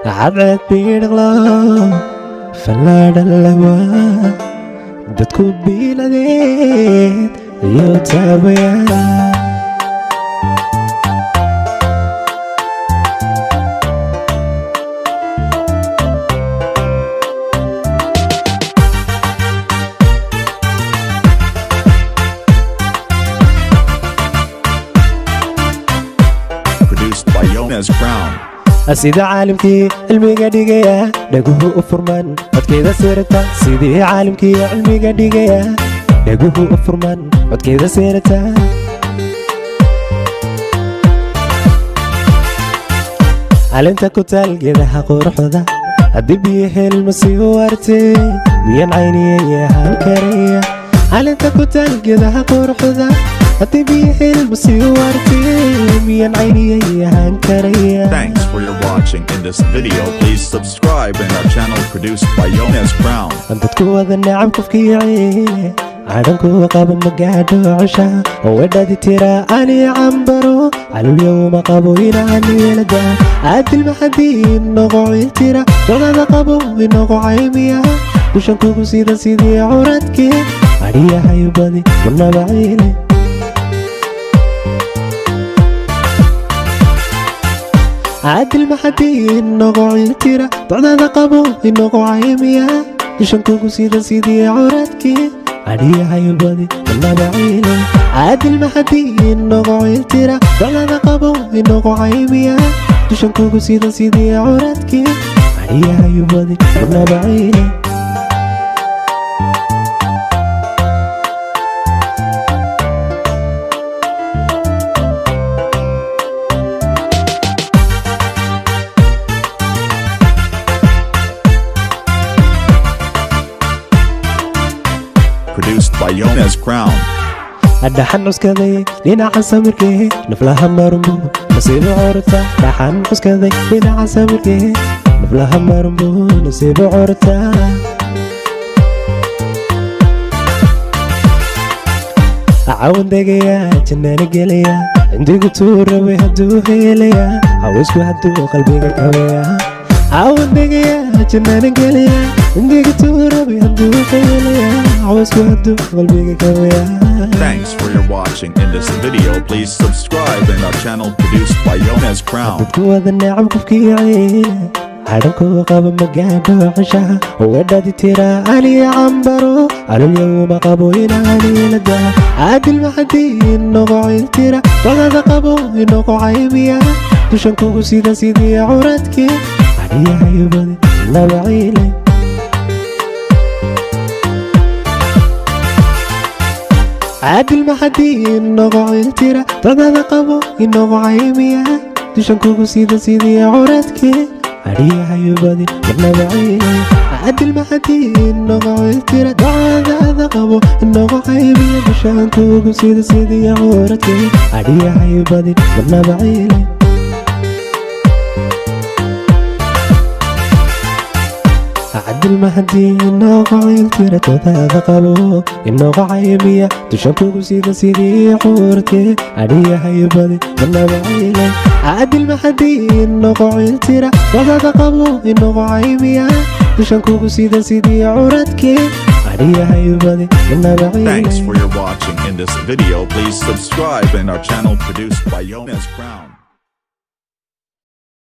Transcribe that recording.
عرعت بيرغلا فلا دلوا dadku biladeed iyo taabaya Produced by Yones Crown. sida caalimkii cilmiga dhigaya dhaguhu u furman codkeeda seerata sidii caalimkii cilmiga dhigaya dhaguhu u furman codkeeda seerata calinta ku taal geedaha quruxda haddii biyo helma sii waartay miyan cayniyay ahaan karaya calinta ku taal geedaha quruxda haddii biyo helma sii waartay miyan cayniyay ahaan karaya. Thanks for your watching in this video. Please subscribe in our channel produced by Yones Crown. dadku wada nacab qofkii cadanku qaba magaadho cusha oo wadhadi tira ani cambaro calul yawma qabo inaan yeelada adil maxadiin noqoy tira dogada qabo inoqo caymiya dushan kugu sida sidii curadkii ariyahay badi wanabaciile adil maxadiin noqoy tira dogada qabo inoqo caymiya dushan kugu sida sidii curadkii ariyahay badi wanabaciile adil maxadiin noqoy tira dogada qabo inoqo caymiya dushan kugu sida sidii curadkii ariyahay badi wanabaciile. Produced by Yones Crown. dhaxan cuskaday dhinaca samirkee naflaha marumbu nasiibo corta dhaxan cuskaday dhinaca samirkee naflaha marumbu nasiibo corta cawan degaya jannana gelaya indigu tuurawe hadduu helaya hawisku hadduu qalbiga kabaya cawan degaya jannana gelaya indigu tuurawe hadduu helaya hawisku hadduu qalbiga kabaya. Thanks for your watching in this video. Please subscribe in our channel produced by Yones Crown. dadku wada nacab qofkii cadanku qaba magaadho cusha oo wadhadi tira ani cambaro calul yawma qabo inaan yeelada adil maxadiin noqoy tira dogada qabo inoqo caymiya dushan kugu sida sidii curadkii ariyahay badi wanabaciile adil maxadiin noqoy tira dogada qabo inoqo caymiya dushan kugu sida sidii curadkii ariyahay badi wanabaciile adil maxadiin noqoy tira dogada qabo inoqo caymiya dushan kugu sida sidii curadkii ariyahay badi wanabaciile. عدل مهدي نوقع ترى تذا قبو النوقع عيمية تشكو سيدا سيدي حورتي عليا هيبادي والنبعيلة عدل مهدي نوقع ترى تذا قبو النوقع عيمية تشكو سيدا سيدي حورتي عليا هيبادي والنبعيلة. Thanks for your watching in this video. Please subscribe in our channel produced by Yones Crown.